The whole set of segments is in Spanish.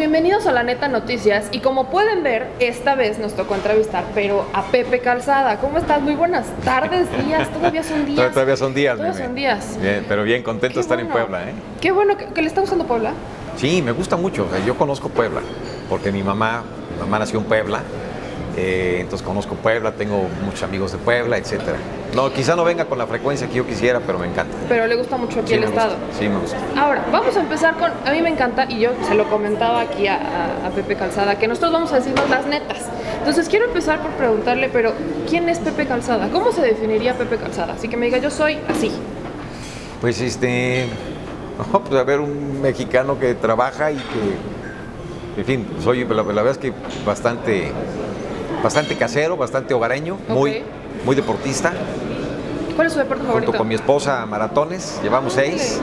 bienvenidos a La Neta Noticias y como pueden ver, esta vez nos tocó entrevistar, pero a Pepe Calzada. ¿Cómo estás? Muy buenas tardes, días, todavía son días. Todavía son días, Todavía son días. Bien, pero bien contento de estar en Puebla, ¿eh? Qué bueno, ¿que le está gustando Puebla? Sí, me gusta mucho. O sea, yo conozco Puebla, porque mi mamá nació en Puebla, entonces conozco Puebla, tengo muchos amigos de Puebla, etcétera. No, quizá no venga con la frecuencia que yo quisiera, pero me encanta. Pero le gusta mucho aquí el estado. Sí, me gusta. Ahora, vamos a empezar con, a mí me encanta, y yo se lo comentaba aquí a Pepe Calzada, que nosotros vamos a decirnos las netas. Entonces quiero empezar por preguntarle, pero ¿quién es Pepe Calzada? ¿Cómo se definiría Pepe Calzada? Así que me diga, yo soy así. Pues no, pues a ver, un mexicano que trabaja y que, en fin, soy, la verdad es que bastante casero, bastante hogareño, Okay. muy deportista. ¿Cuál es su deporte favorito? Junto con mi esposa, maratones, llevamos 6.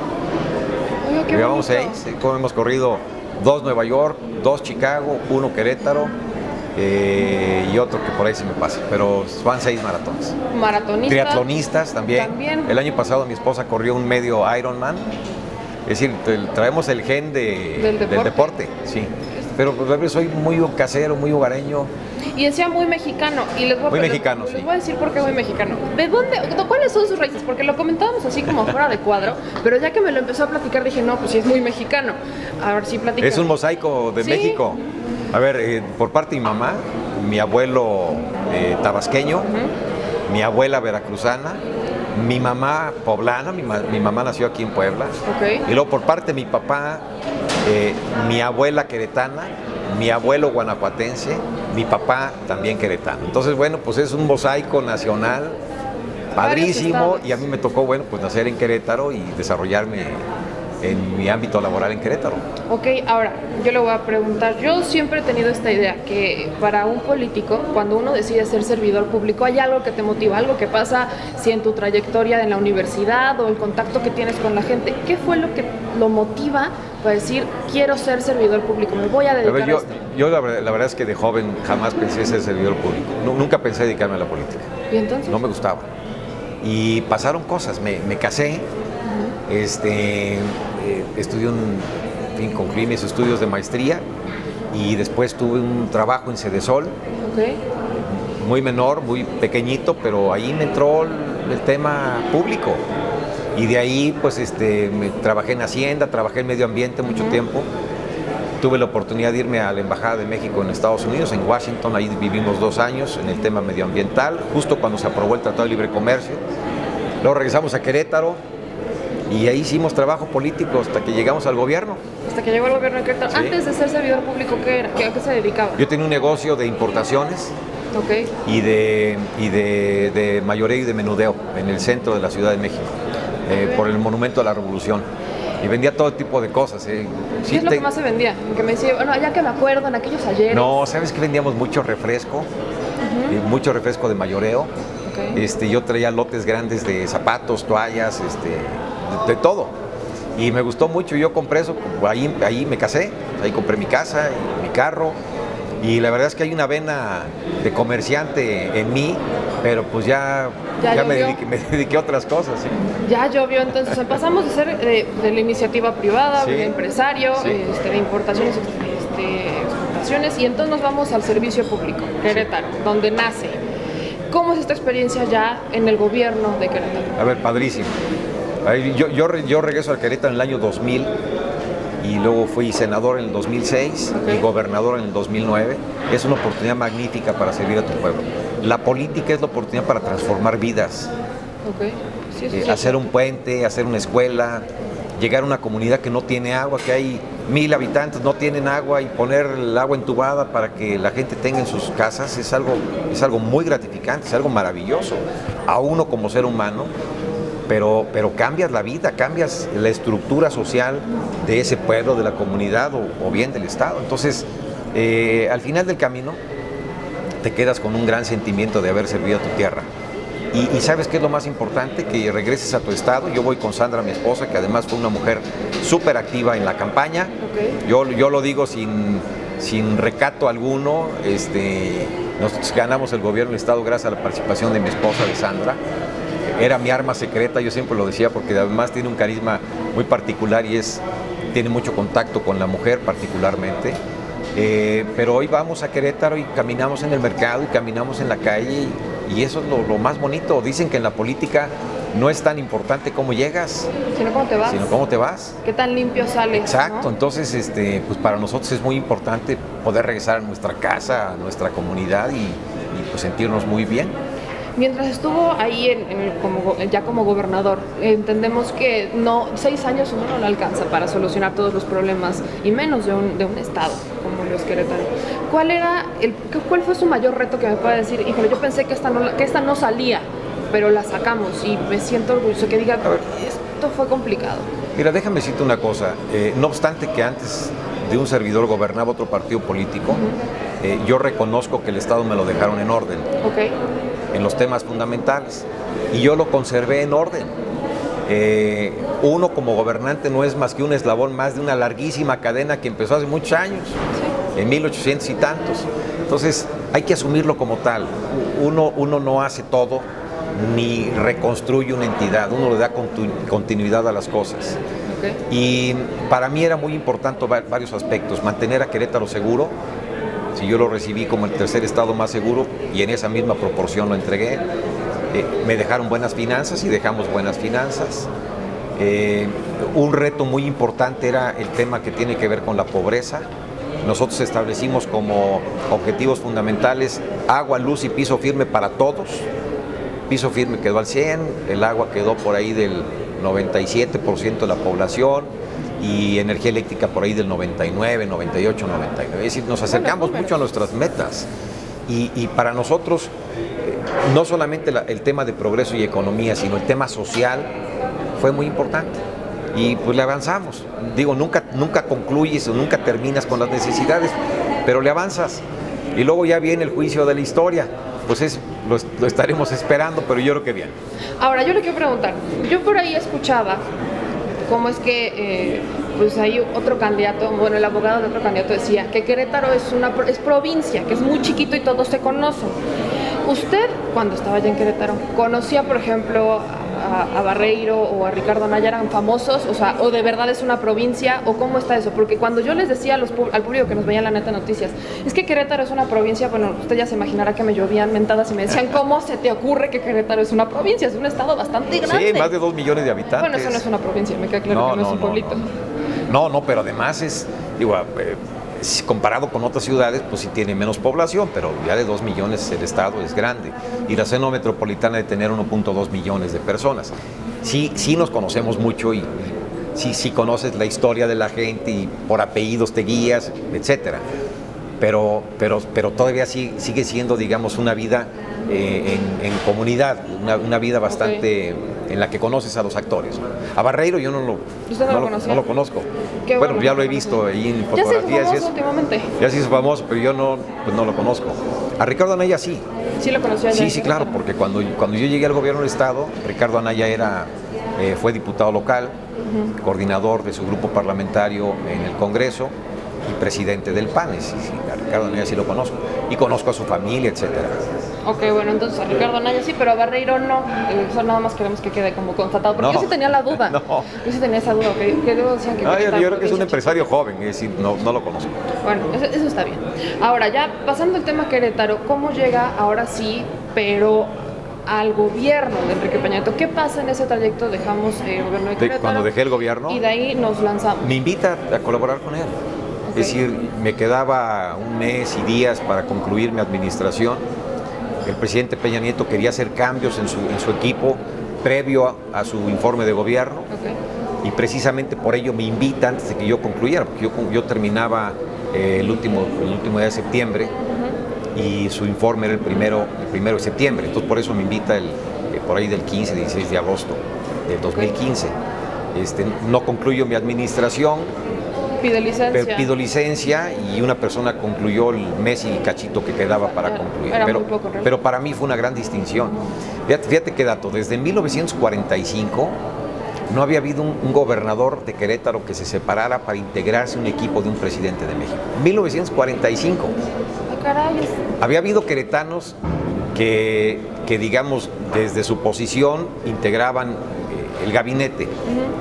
Oiga, qué Llevamos bonito. 6, hemos corrido 2 Nueva York, 2 Chicago, 1 Querétaro y otro que por ahí se me pasa, pero van 6 maratones. Maratonista. Triatlonistas también. El año pasado mi esposa corrió un medio Ironman, es decir, traemos el gen del deporte, sí. Pero pues, soy muy casero, muy hogareño. Y decía muy mexicano. Y les voy a, Muy mexicano, les sí. voy a decir por qué muy mexicano. ¿De dónde, cuáles son sus raíces? Porque lo comentábamos así como fuera de cuadro, pero ya que me lo empezó a platicar dije, no, pues sí es muy mexicano. A ver si platica. Es un mosaico de ¿Sí? México. A ver, por parte de mi mamá, mi abuelo tabasqueño, mi abuela veracruzana, mi mamá poblana, mi mamá nació aquí en Puebla. Okay. Y luego por parte de mi papá, mi abuela queretana, mi abuelo guanajuatense, mi papá también queretano. Entonces, bueno, pues es un mosaico nacional padrísimo y a mí me tocó, bueno, pues nacer en Querétaro y desarrollarme en mi ámbito laboral en Querétaro. Ok, ahora, yo le voy a preguntar, yo siempre he tenido esta idea que para un político, cuando uno decide ser servidor público, hay algo que te motiva, algo que pasa si en tu trayectoria en la universidad o el contacto que tienes con la gente. ¿Qué fue lo que lo motiva para decir, quiero ser servidor público, me voy a dedicar a esto? Yo la verdad es que de joven jamás pensé ser servidor público, nunca pensé dedicarme a la política. ¿Y entonces? No me gustaba. Y pasaron cosas, me casé, estudié concluí mis estudios de maestría y después tuve un trabajo en Sedesol, muy menor, muy pequeñito, pero ahí me entró el tema público y de ahí pues trabajé en Hacienda, trabajé en medio ambiente mucho tiempo. Tuve la oportunidad de irme a la Embajada de México en Estados Unidos, en Washington, ahí vivimos 2 años en el tema medioambiental, justo cuando se aprobó el Tratado de Libre Comercio. Luego regresamos a Querétaro y ahí hicimos trabajo político hasta que llegamos al gobierno. Hasta que llegó el gobierno de Querétaro. Sí. Antes de ser servidor público, ¿qué era? ¿A qué se dedicaba? Yo tenía un negocio de importaciones y de mayoreo y de menudeo en el centro de la Ciudad de México, por el Monumento a la Revolución. Y vendía todo tipo de cosas. ¿Qué es lo que más se vendía? Que me decía, bueno, ya que me acuerdo, en aquellos ayeres. No, ¿sabes qué? Vendíamos mucho refresco, mucho refresco de mayoreo. Yo traía lotes grandes de zapatos, toallas, de todo. Y me gustó mucho, yo compré eso, ahí me casé, ahí compré mi casa y mi carro. Y la verdad es que hay una vena de comerciante en mí, pero pues ya me dediqué a otras cosas. ¿Sí? Ya llovió, entonces pasamos de ser de la iniciativa privada, de empresario, de importaciones, exportaciones, y entonces nos vamos al servicio público, Querétaro, donde nace. ¿Cómo es esta experiencia ya en el gobierno de Querétaro? A ver, padrísimo. Yo regreso a Querétaro en el año 2000 y luego fui senador en el 2006 y gobernador en el 2009. Es una oportunidad magnífica para servir a tu pueblo. La política es la oportunidad para transformar vidas. Hacer un puente, hacer una escuela, llegar a una comunidad que no tiene agua, que hay 1000 habitantes, no tienen agua, y poner el agua entubada para que la gente tenga en sus casas es algo muy gratificante, es algo maravilloso a uno como ser humano, pero cambias la vida, cambias la estructura social de ese pueblo, de la comunidad o bien del Estado. Entonces, al final del camino te quedas con un gran sentimiento de haber servido a tu tierra. Y ¿sabes qué es lo más importante? Que regreses a tu estado. Yo voy con Sandra, mi esposa, que además fue una mujer súper activa en la campaña. Yo lo digo sin recato alguno. Nosotros ganamos el gobierno del estado gracias a la participación de mi esposa, de Sandra. Era mi arma secreta, yo siempre lo decía, porque además tiene un carisma muy particular y es tiene mucho contacto con la mujer particularmente. Pero hoy vamos a Querétaro y caminamos en el mercado y caminamos en la calle y eso es lo más bonito. Dicen que en la política no es tan importante cómo llegas, sino cómo te vas. Sino cómo te vas. Qué tan limpio sales. Exacto, ¿no? Entonces pues para nosotros es muy importante poder regresar a nuestra casa, a nuestra comunidad y pues sentirnos muy bien. Mientras estuvo ahí ya como gobernador, entendemos que 6 años uno no le alcanza para solucionar todos los problemas, y menos de un estado como lo es Querétaro. ¿Cuál fue su mayor reto que me pueda decir? Híjole, yo pensé que esta no salía, pero la sacamos y me siento orgulloso que diga, esto fue complicado. Mira, déjame decirte una cosa, no obstante que antes de un servidor gobernaba otro partido político, yo reconozco que el Estado me lo dejaron en orden. Okay. En los temas fundamentales, y yo lo conservé en orden. Uno como gobernante no es más que un eslabón más de una larguísima cadena que empezó hace muchos años, sí, en 1800 y tantos. Entonces hay que asumirlo como tal. Uno no hace todo ni reconstruye una entidad, uno le da continuidad a las cosas. Okay. Y para mí era muy importante varios aspectos: mantener a Querétaro seguro. Si yo lo recibí como el tercer estado más seguro y en esa misma proporción lo entregué, me dejaron buenas finanzas y dejamos buenas finanzas. Un reto muy importante era el tema que tiene que ver con la pobreza. Nosotros establecimos como objetivos fundamentales agua, luz y piso firme para todos. Piso firme quedó al 100%, el agua quedó por ahí del 97% de la población, y energía eléctrica por ahí del 99, 98, 99. Es decir, nos acercamos mucho a nuestras metas. Y para nosotros, no solamente el tema de progreso y economía, sino el tema social fue muy importante. Y pues le avanzamos. Digo, nunca concluyes o nunca terminas con las necesidades, pero le avanzas. Y luego ya viene el juicio de la historia. Pues lo estaremos esperando, pero yo creo que bien. Ahora, yo le quiero preguntar. Yo por ahí escuchaba cómo es que pues hay otro candidato, bueno, el abogado de otro candidato decía que Querétaro es provincia, que es muy chiquito y todos se conocen. Usted, cuando estaba allá en Querétaro, ¿conocía, por ejemplo, a Barreiro o a Ricardo Anaya? ¿Eran famosos? O de verdad es una provincia, o cómo está eso? Porque cuando yo les decía al público que nos veía en La Neta Noticias, es que Querétaro es una provincia, bueno, usted ya se imaginará que me llovían mentadas y me decían, ¿cómo se te ocurre que Querétaro es una provincia? Es un estado bastante grande. Sí, más de 2 millones de habitantes. Bueno, eso no es una provincia, me queda claro que no es un pueblito. No, pero además comparado con otras ciudades, pues sí tiene menos población, pero ya de 2 millones el estado es grande. Y la zona metropolitana de tener 1.2 millones de personas. Sí nos conocemos mucho y sí conoces la historia de la gente y por apellidos te guías, etcétera. Pero todavía sigue siendo, digamos, una vida en comunidad, una vida bastante en la que conoces a los actores. A Barreiro yo no lo conozco. Bueno, ya lo he visto ahí en fotografías. Ya se hizo famoso últimamente. Ya se hizo famoso, pero yo no lo conozco. A Ricardo Anaya sí. Sí lo conocía. Sí, claro, porque cuando yo llegué al gobierno del estado, Ricardo Anaya fue diputado local, coordinador de su grupo parlamentario en el Congreso y presidente del PAN. Sí, a Ricardo Anaya sí lo conozco. Y conozco a su familia, etcétera. Ok, bueno, entonces a Ricardo Anaya sí, pero a Barreiro no. Eso nada más queremos que quede como constatado, porque yo sí tenía la duda. Yo sí tenía esa duda, que luego decían que... yo creo que es un empresario joven, es decir, no lo conozco. Bueno, eso está bien. Ahora, ya pasando el tema Querétaro, ¿cómo llega ahora sí, pero al gobierno de Enrique Peña Nieto? ¿Qué pasa en ese trayecto? Dejamos el gobierno de Querétaro. Cuando dejé el gobierno. Y de ahí nos lanzamos. Me invita a colaborar con él. Okay. Es decir, me quedaba un mes y días para concluir mi administración. El presidente Peña Nieto quería hacer cambios en su equipo previo a su informe de gobierno. Okay. Y precisamente por ello me invita antes de que yo concluyera, porque yo terminaba el último día de septiembre y su informe era el primero de septiembre. Entonces por eso me invita por ahí del 15, 16 de agosto del 2015. No concluyo mi administración. Pido licencia y una persona concluyó el mes y cachito que quedaba para concluir. Pero para mí fue una gran distinción. Fíjate qué dato, desde 1945 no había habido un gobernador de Querétaro que se separara para integrarse a un equipo de un presidente de México. 1945. Había habido queretanos que digamos, desde su posición integraban el gabinete,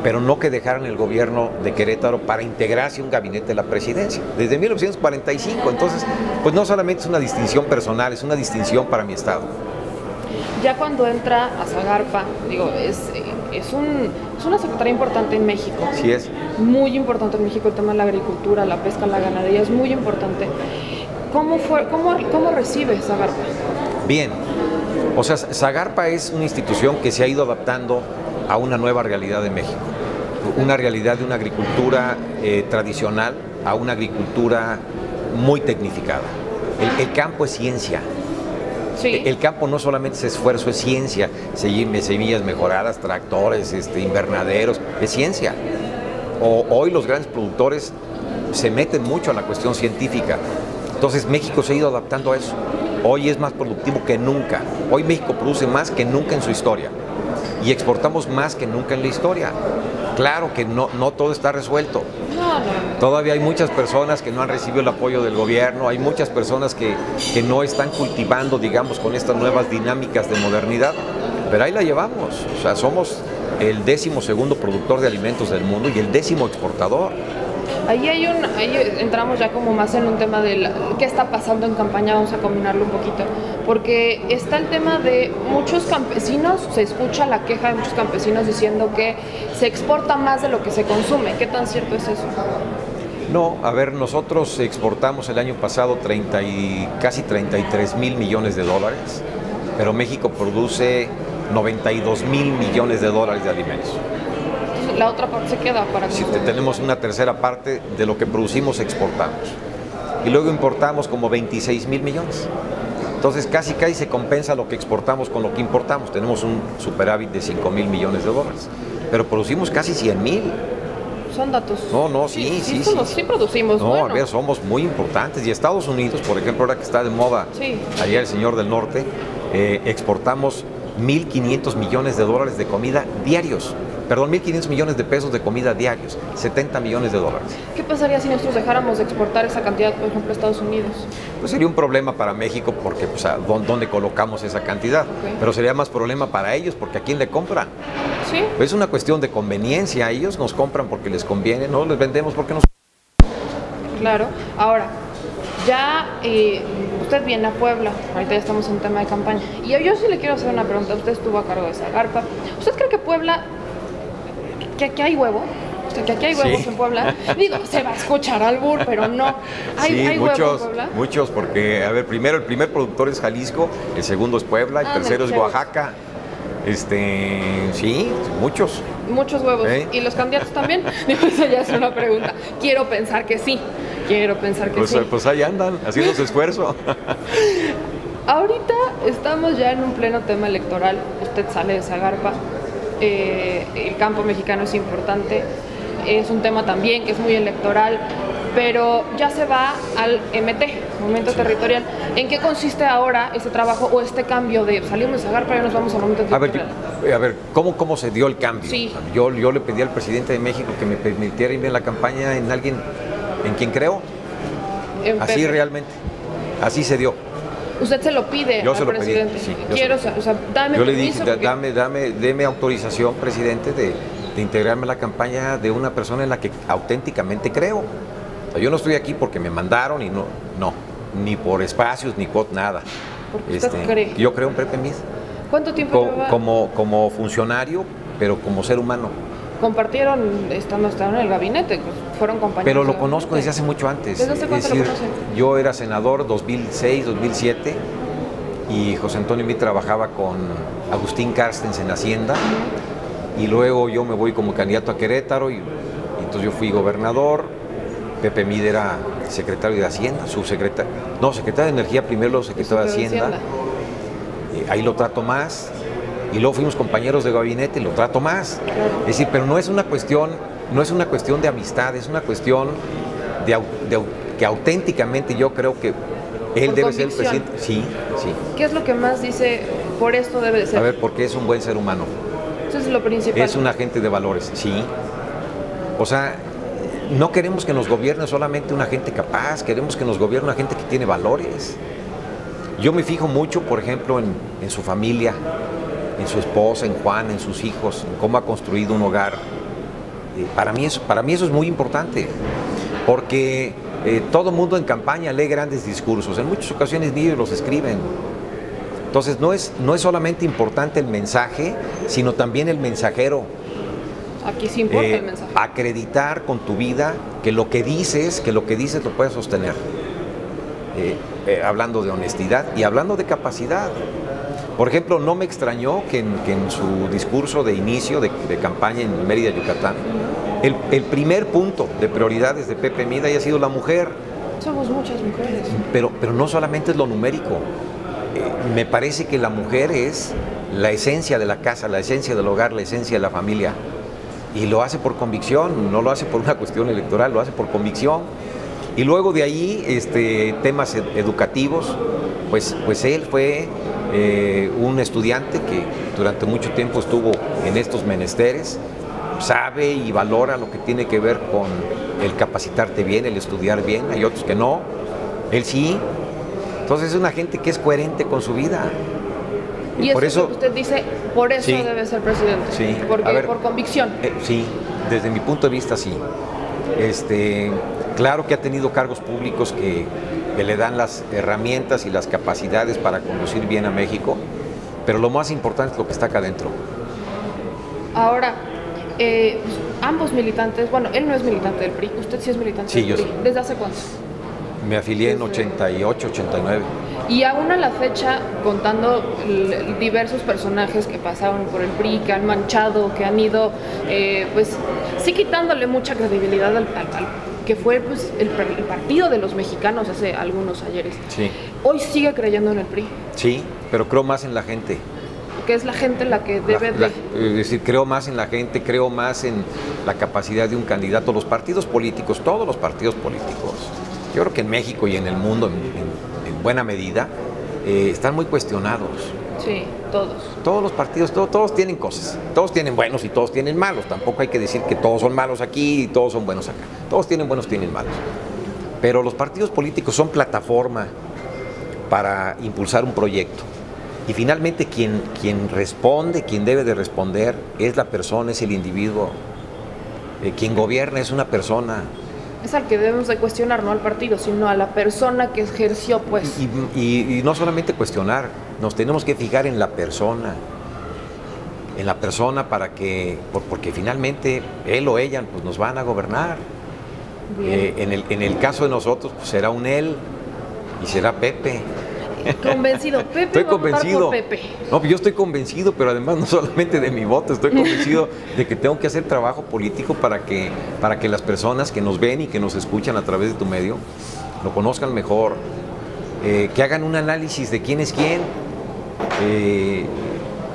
pero no que dejaran el gobierno de Querétaro para integrarse a un gabinete de la presidencia. Desde 1945, entonces, pues no solamente es una distinción personal, es una distinción para mi estado. Ya cuando entra a Zagarpa, digo, es una secretaría importante en México. Sí es. Muy importante en México el tema de la agricultura, la pesca, la ganadería, es muy importante. ¿Cómo recibe Zagarpa? Bien. O sea, Zagarpa es una institución que se ha ido adaptando a una nueva realidad de México. Una realidad de una agricultura tradicional a una agricultura muy tecnificada. El campo es ciencia. Sí. El campo no solamente es esfuerzo, es ciencia. Semillas mejoradas, tractores, invernaderos, es ciencia. Hoy los grandes productores se meten mucho a la cuestión científica. Entonces México se ha ido adaptando a eso. Hoy es más productivo que nunca. Hoy México produce más que nunca en su historia. Y exportamos más que nunca en la historia. Claro que no todo está resuelto. No. Todavía hay muchas personas que no han recibido el apoyo del gobierno, hay muchas personas que no están cultivando, digamos, con estas nuevas dinámicas de modernidad, pero ahí la llevamos. O sea, somos el 12º productor de alimentos del mundo y el 10º exportador. Ahí entramos ya como más en un tema de qué está pasando en campaña, vamos a combinarlo un poquito, porque está el tema de muchos campesinos, se escucha la queja de muchos campesinos diciendo que se exporta más de lo que se consume. ¿Qué tan cierto es eso? No, a ver, nosotros exportamos el año pasado casi 33,000 millones de dólares, pero México produce 92,000 millones de dólares de alimentos. La otra parte se queda para si tenemos una tercera parte de lo que producimos, exportamos. Y luego importamos como 26,000 millones. Entonces casi se compensa lo que exportamos con lo que importamos. Tenemos un superávit de 5,000 millones de dólares. Pero producimos casi 100,000. Son datos. Sí producimos. No, bueno. A ver, somos muy importantes. Y Estados Unidos, por ejemplo, ahora que está de moda, allá el señor del norte, exportamos 1,500 millones de dólares de comida diarios. Perdón, 1,500 millones de pesos de comida diarios, 70 millones de dólares. ¿Qué pasaría si nosotros dejáramos de exportar esa cantidad, por ejemplo, a Estados Unidos? Pues sería un problema para México porque, pues, ¿dónde colocamos esa cantidad? Okay. Pero sería más problema para ellos porque ¿a quién le compran? Sí. Pues es una cuestión de conveniencia. Ellos nos compran porque les conviene, no les vendemos porque nos... Claro. Ahora, ya usted viene a Puebla, ahorita ya estamos en tema de campaña. Y yo sí le quiero hacer una pregunta. Usted estuvo a cargo de Zagarpa. ¿Usted cree que Puebla... que aquí hay huevo? O sea, que aquí hay huevos en Puebla. Digo, se va a escuchar albur, pero no. ¿Hay muchos, huevos en Puebla? Muchos, porque, a ver, primero, el primer productor es Jalisco, el segundo es Puebla, el tercero es Oaxaca. Sí, muchos. Muchos huevos. ¿Y los candidatos también? Eso ya es una pregunta. Quiero pensar que sí. Pues ahí andan, haciendo su esfuerzo. Ahorita estamos ya en un pleno tema electoral. Usted sale de Zagarpa. El campo mexicano es importante, es un tema también que es muy electoral, pero ya se va al MT, momento territorial. ¿En qué consiste ahora este trabajo o este cambio de salimos de Zagarpa y nos vamos al momento territorial? A ver, ¿cómo se dio el cambio? Sí. Yo le pedí al presidente de México que me permitiera ir en la campaña en alguien en quien creo. Así realmente, así se dio. Usted se lo pide al presidente. Pedí, sí, dame yo le permiso. Dije, deme autorización, presidente, de integrarme a la campaña de una persona en la que auténticamente creo. O sea, yo no estoy aquí porque me mandaron y no, ni por espacios, ni por nada. Porque usted cree. Yo creo en Pepe Mid. ¿Cuánto tiempo lleva? Como funcionario, pero como ser humano. Compartieron, estando en el gabinete, fueron compañeros. Pero lo conozco desde hace mucho antes. ¿Desde hace cuánto lo conocen? Yo era senador 2006, 2007 y José Antonio Meade trabajaba con Agustín Carstens en Hacienda y luego yo me voy como candidato a Querétaro y entonces yo fui gobernador. Pepe Meade era secretario de Hacienda, secretario de Energía primero, luego secretario de Hacienda. Ahí lo trato más. Y luego fuimos compañeros de gabinete y lo trato más. Claro. Es decir, pero no es una cuestión de amistad, es una cuestión de que auténticamente yo creo que él debe ser el presidente. Sí. ¿Qué es lo que más dice por esto debe de ser? A ver, porque es un buen ser humano. Eso es lo principal. Es un agente de valores, sí. O sea, no queremos que nos gobierne solamente una gente capaz, queremos que nos gobierne una gente que tiene valores. Yo me fijo mucho, por ejemplo, en su familia. en su esposa, en Juan, en sus hijos, en cómo ha construido un hogar. Para mí eso es muy importante, porque todo mundo en campaña lee grandes discursos, en muchas ocasiones ni ellos los escriben. Entonces no es solamente importante el mensaje, sino también el mensajero. Aquí sí importa el mensaje. Acreditar con tu vida que lo que dices lo puedes sostener. Hablando de honestidad y hablando de capacidad. Por ejemplo, no me extrañó que en su discurso de inicio de campaña en Mérida, Yucatán, el primer punto de prioridades de Pepe Mid haya sido la mujer. Somos muchas mujeres. Pero no solamente es lo numérico. Me parece que la mujer es la esencia de la casa, la esencia del hogar, la esencia de la familia. Y lo hace por convicción, no lo hace por una cuestión electoral, lo hace por convicción. Y luego de ahí, temas educativos, pues él fue un estudiante que durante mucho tiempo estuvo en estos menesteres, sabe y valora lo que tiene que ver con el capacitarte bien, el estudiar bien. Hay otros que no, él sí. Entonces es una gente que es coherente con su vida. Y por eso usted dice, por eso sí, debe ser presidente. Sí. Porque por convicción. Sí, desde mi punto de vista sí. Claro que ha tenido cargos públicos que le dan las herramientas y las capacidades para conducir bien a México, pero lo más importante es lo que está acá adentro. Ahora, ambos militantes, bueno, él no es militante del PRI, usted sí es militante del PRI. Sí. ¿Desde hace cuánto? Me afilié en 88, 89. Y aún a la fecha, contando diversos personajes que pasaron por el PRI, que han manchado, que han ido, pues sí quitándole mucha credibilidad al que fue pues, el partido de los mexicanos hace algunos ayeres. Sí. Hoy sigue creyendo en el PRI. Sí, pero creo más en la gente. Que es la gente la que debe es decir, creo más en la gente, creo más en la capacidad de un candidato. Los partidos políticos, todos los partidos políticos, yo creo que en México y en el mundo en buena medida, están muy cuestionados. Sí, todos. Todos los partidos, todos tienen cosas. Todos tienen buenos y todos tienen malos. Tampoco hay que decir que todos son malos aquí y todos son buenos acá. Todos tienen buenos, tienen malos. Pero los partidos políticos son plataforma para impulsar un proyecto. Y finalmente quien responde, quien debe de responder, es la persona, es el individuo. Quien gobierna es una persona. Es al que debemos de cuestionar, no al partido, sino a la persona que ejerció, pues. Y no solamente cuestionar, nos tenemos que fijar en la persona para que, porque finalmente él o ella pues, nos van a gobernar. En el caso de nosotros, pues, será un él y será Pepe. Convencido, Pepe. Estoy convencido. Por Pepe. No, yo estoy convencido, pero además no solamente de mi voto, estoy convencido de que tengo que hacer trabajo político para que las personas que nos ven y que nos escuchan a través de tu medio lo conozcan mejor, que hagan un análisis de quién es quién,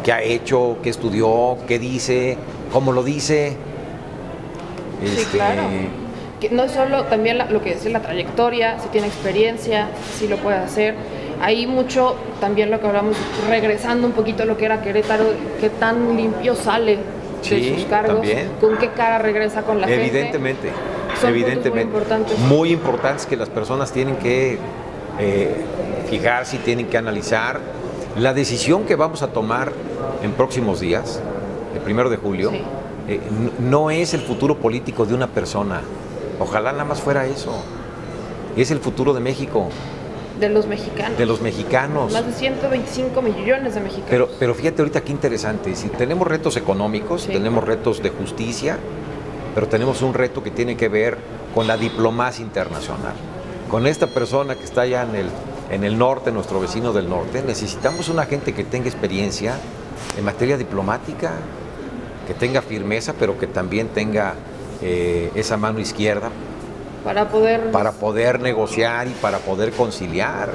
qué ha hecho, qué estudió, qué dice, cómo lo dice. Sí, claro. Que no es solo también lo que es la trayectoria, si tiene experiencia, si lo puede hacer. Hay mucho, también lo que hablamos, regresando un poquito a lo que era Querétaro, qué tan limpio sale de sus cargos, también. Con qué cara regresa con la evidentemente, gente. Son evidentemente. Muy importantes que las personas tienen que fijarse y tienen que analizar. La decisión que vamos a tomar en próximos días, el 1 de julio, sí. No es el futuro político de una persona. Ojalá nada más fuera eso. Es el futuro de México. De los mexicanos. De los mexicanos. Más de 125 millones de mexicanos. Pero fíjate ahorita qué interesante. Si tenemos retos económicos, sí. Tenemos retos de justicia, pero tenemos un reto que tiene que ver con la diplomacia internacional. Con esta persona que está allá en el norte, nuestro vecino del norte, necesitamos una gente que tenga experiencia en materia diplomática, que tenga firmeza, pero que también tenga esa mano izquierda para poder negociar y para poder conciliar.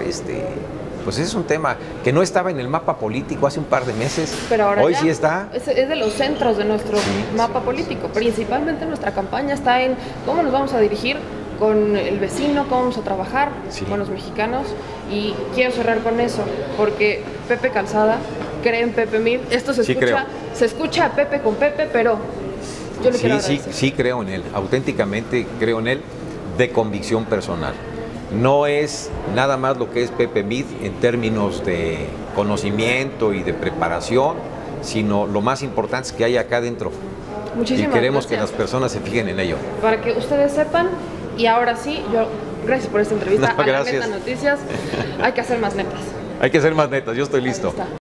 Pues es un tema que no estaba en el mapa político hace un par de meses. Pero ahora hoy sí está. Es de los centros de nuestro mapa político. Principalmente nuestra campaña está en cómo nos vamos a dirigir con el vecino, cómo vamos a trabajar con los mexicanos. Y quiero cerrar con eso, porque Pepe Calzada cree en Pepe Mid. Esto se escucha a Pepe con Pepe, pero yo le quiero agradecer. Sí creo en él, auténticamente creo en él, de convicción personal. No es nada más lo que es Pepe Mid en términos de conocimiento y de preparación, sino lo más importante es que hay acá adentro. Muchísimas y queremos gracias. que las personas se fijen en ello. Para que ustedes sepan, y ahora sí, gracias por esta entrevista. No, a la gracias. Neta Noticias, hay que hacer más netas. Hay que ser más netas, yo estoy listo. Ahí está.